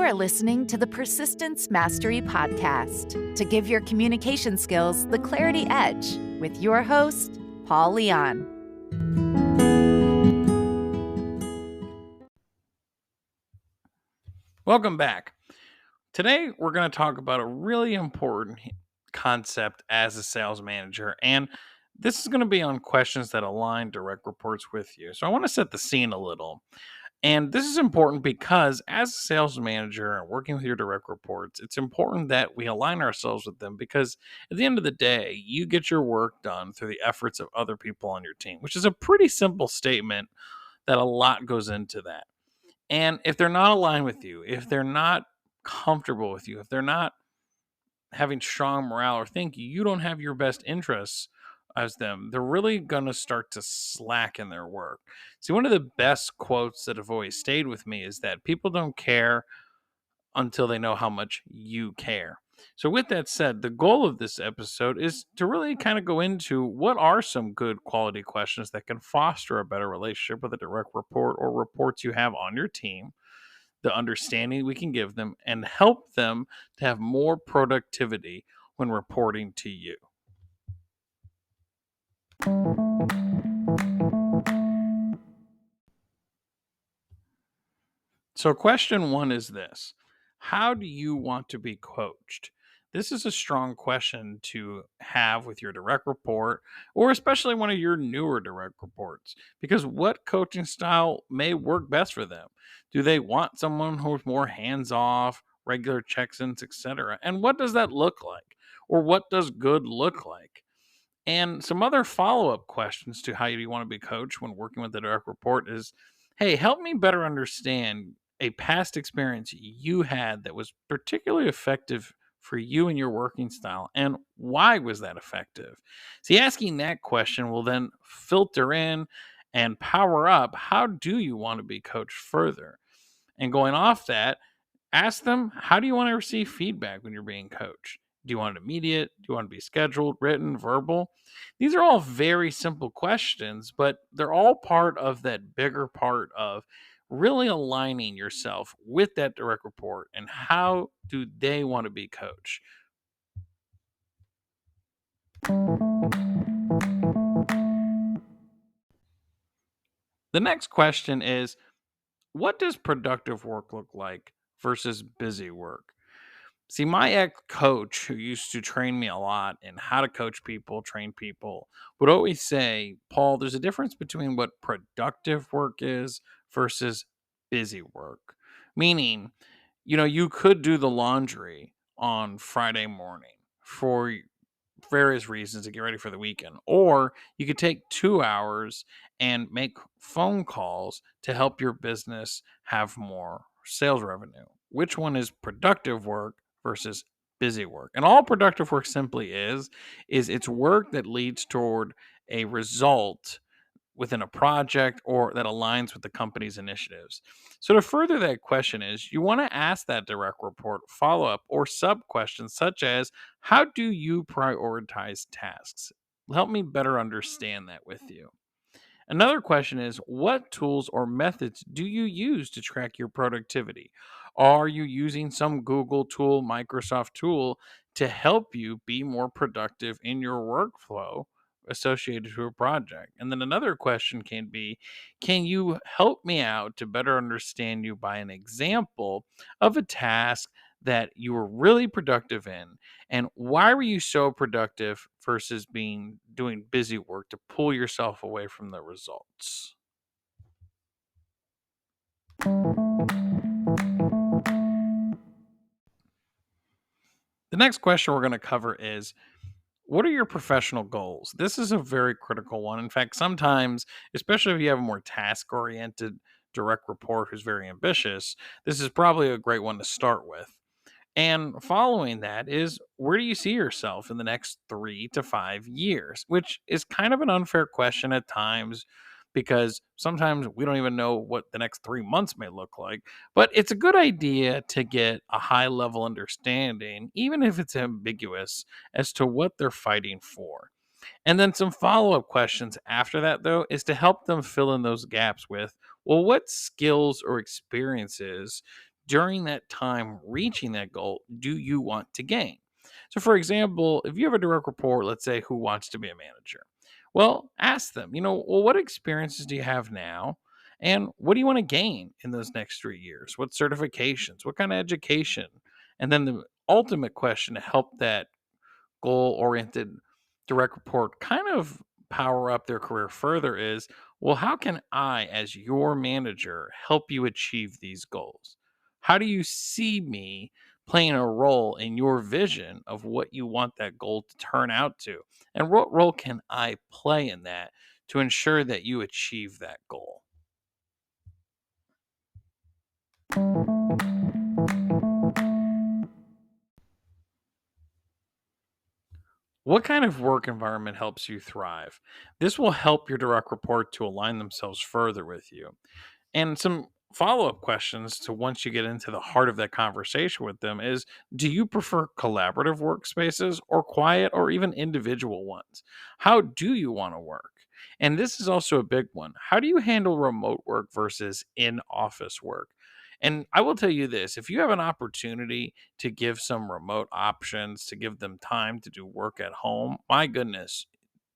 You're listening to the Persistence Mastery Podcast to give your communication skills the clarity edge with your host, Paul Leon. Welcome back. Today, we're going to talk about a really important concept as a sales manager, and this is going to be on questions that align direct reports with you. So I want to set the scene a little. And this is important because as a sales manager and working with your direct reports, it's important that we align ourselves with them because at the end of the day, you get your work done through the efforts of other people on your team, which is a pretty simple statement that a lot goes into that. And if they're not aligned with you, if they're not comfortable with you, if they're not having strong morale or think you don't have your best interests as them, they're really going to start to slack in their work. See, one of the best quotes that have always stayed with me is that people don't care until they know how much you care. So, with that said, the goal of this episode is to really kind of go into what are some good quality questions that can foster a better relationship with a direct report or reports you have on your team, the understanding we can give them, and help them to have more productivity when reporting to you. So, question one is this: how do you want to be coached? This is a strong question to have with your direct report, or especially one of your newer direct reports, because what coaching style may work best for them? Do they want someone who's more hands off, regular checks ins, etc.? And what does that look like? Or what does good look like? And some other follow up questions to how you want to be coached when working with the direct report is, hey, help me better understand a past experience you had that was particularly effective for you and your working style, and why was that effective? See, asking that question will then filter in and power up how do you want to be coached further. And going off that, ask them, how do you want to receive feedback when you're being coached? Do you want it immediate? Do you want it to be scheduled, written, verbal? These are all very simple questions, but they're all part of that bigger part of really aligning yourself with that direct report and how do they want to be coached. The next question is, what does productive work look like versus busy work? See, my ex coach, who used to train me a lot in how to coach people, train people, would always say, Paul, there's a difference between what productive work is versus busy work. Meaning, you could do the laundry on Friday morning for various reasons to get ready for the weekend, or you could take 2 hours and make phone calls to help your business have more sales revenue. Which one is productive work versus busy work? And all productive work simply is it's work that leads toward a result within a project or that aligns with the company's initiatives. So to further that question is you want to ask that direct report follow-up or sub questions such as, how do you prioritize tasks? Help me better understand that with you. Another question is, what tools or methods do you use to track your productivity? Are you using some Google tool, Microsoft tool to help you be more productive in your workflow associated to a project? And then another question can be, can you help me out to better understand you by an example of a task that you were really productive in, and why were you so productive versus being doing busy work to pull yourself away from the results? The next question we're going to cover is, what are your professional goals? This is a very critical one. In fact, sometimes, especially if you have a more task oriented direct report who's very ambitious, this is probably a great one to start with. And following that is, where do you see yourself in the next 3 to 5 years? Which is kind of an unfair question at times because sometimes we don't even know what the next 3 months may look like. But it's a good idea to get a high level understanding, even if it's ambiguous, as to what they're fighting for. And then some follow up questions after that, though, is to help them fill in those gaps with, well, what skills or experiences during that time reaching that goal do you want to gain? So, for example, if you have a direct report, let's say, who wants to be a manager, well, ask them, well, what experiences do you have now? And what do you want to gain in those next 3 years? What certifications? What kind of education? And then the ultimate question to help that goal oriented direct report kind of power up their career further is, well, how can I, as your manager, help you achieve these goals? How do you see me playing a role in your vision of what you want that goal to turn out to? And what role can I play in that to ensure that you achieve that goal? What kind of work environment helps you thrive? This will help your direct report to align themselves further with you. And some follow-up questions to once you get into the heart of that conversation with them is, do you prefer collaborative workspaces or quiet or even individual ones? How do you want to work? And this is also a big one. How do you handle remote work versus in-office work? And I will tell you this, if you have an opportunity to give some remote options, to give them time to do work at home, my goodness,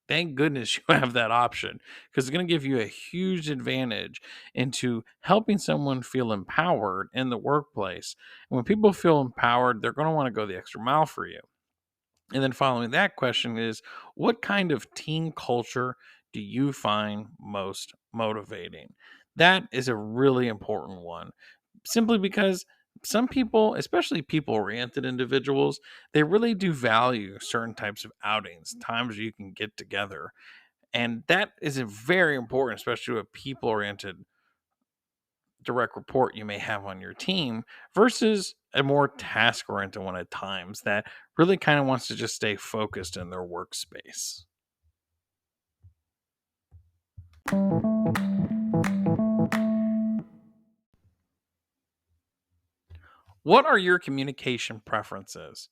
thank goodness you have that option, because it's going to give you a huge advantage into helping someone feel empowered in the workplace. And when people feel empowered, they're going to want to go the extra mile for you. And then following that question is, what kind of team culture do you find most motivating? That is a really important one, simply because some people, especially people oriented individuals, they really do value certain types of outings, times where you can get together. And that is a very important, especially to a people oriented direct report you may have on your team versus a more task oriented one at times that really kind of wants to just stay focused in their workspace. What are your communication preferences?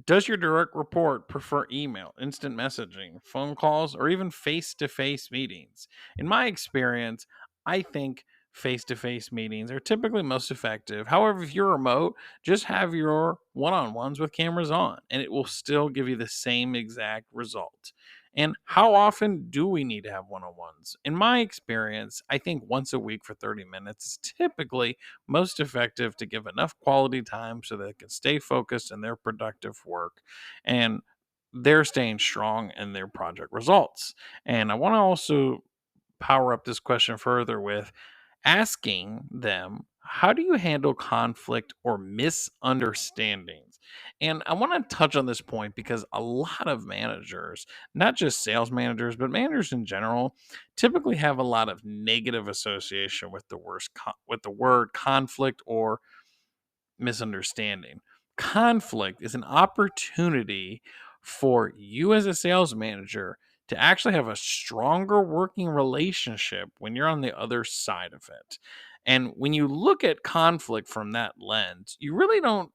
Does your direct report prefer email, instant messaging, phone calls, or even face to face meetings? In my experience, I think face to face meetings are typically most effective. However, if you're remote, just have your one on ones with cameras on, and it will still give you the same exact result. And how often do we need to have one on ones? In my experience, I think once a week for 30 minutes is typically most effective to give enough quality time so they can stay focused in their productive work and they're staying strong in their project results. And I want to also power up this question further with asking them, how do you handle conflict or misunderstandings? And I want to touch on this point because a lot of managers, not just sales managers, but managers in general, typically have a lot of negative association with with the word conflict or misunderstanding. Conflict is an opportunity for you as a sales manager to actually have a stronger working relationship when you're on the other side of it. And when you look at conflict from that lens, you really don't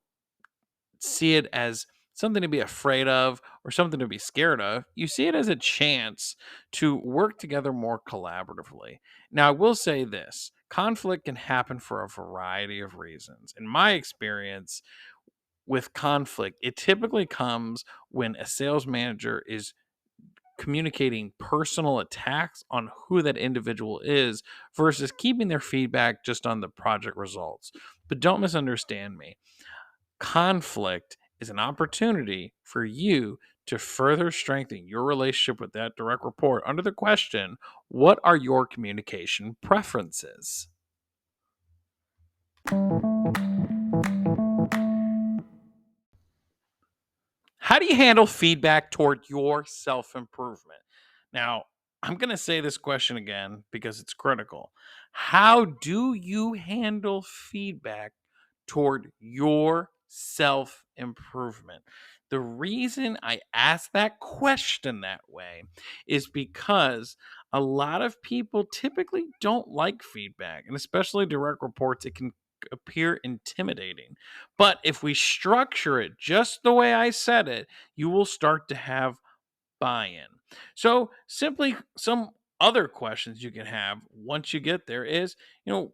see it as something to be afraid of or something to be scared of. You see it as a chance to work together more collaboratively. Now, I will say this, conflict can happen for a variety of reasons. In my experience, with conflict, it typically comes when a sales manager is communicating personal attacks on who that individual is versus keeping their feedback just on the project results. But don't misunderstand me. Conflict is an opportunity for you to further strengthen your relationship with that direct report under the question, what are your communication preferences? How do you handle feedback toward your self improvement? Now, I'm going to say this question again because it's critical. How do you handle feedback toward your self improvement? The reason I ask that question that way is because a lot of people typically don't like feedback, and especially direct reports, it can appear intimidating. But if we structure it just the way I said it, you will start to have buy in. So, simply some other questions you can have once you get there is, you know,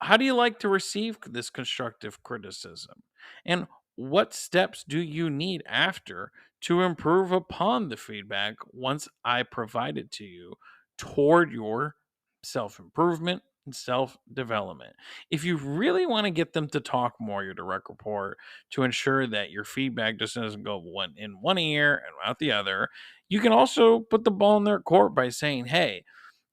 How do you like to receive this constructive criticism? And what steps do you need after to improve upon the feedback once I provide it to you toward your self improvement and self development? If you really want to get them to talk more, your direct report, to ensure that your feedback just doesn't go in one ear and out the other, you can also put the ball in their court by saying, hey,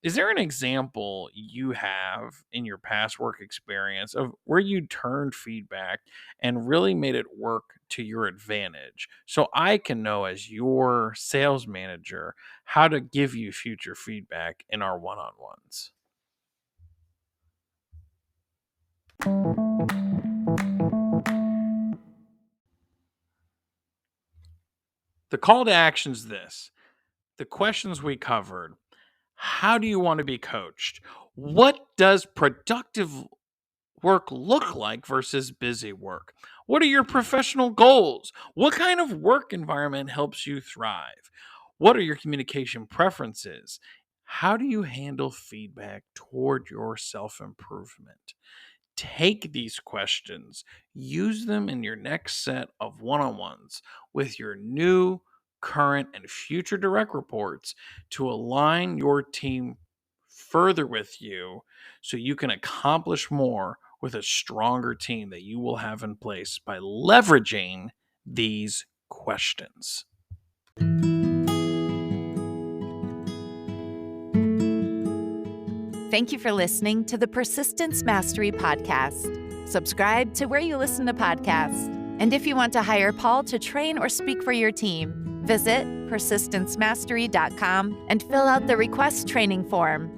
is there an example you have in your past work experience of where you turned feedback and really made it work to your advantage? So I can know as your sales manager how to give you future feedback in our one on ones. The call to action is this: the questions we covered. How do you want to be coached? What does productive work look like versus busy work? What are your professional goals? What kind of work environment helps you thrive? What are your communication preferences? How do you handle feedback toward your self improvement? Take these questions, use them in your next set of one on ones with your new, current, and future direct reports to align your team further with you so you can accomplish more with a stronger team that you will have in place by leveraging these questions. Thank you for listening to the Persistence Mastery Podcast. Subscribe to where you listen to podcasts. And if you want to hire Paul to train or speak for your team, visit persistencemastery.com and fill out the request training form.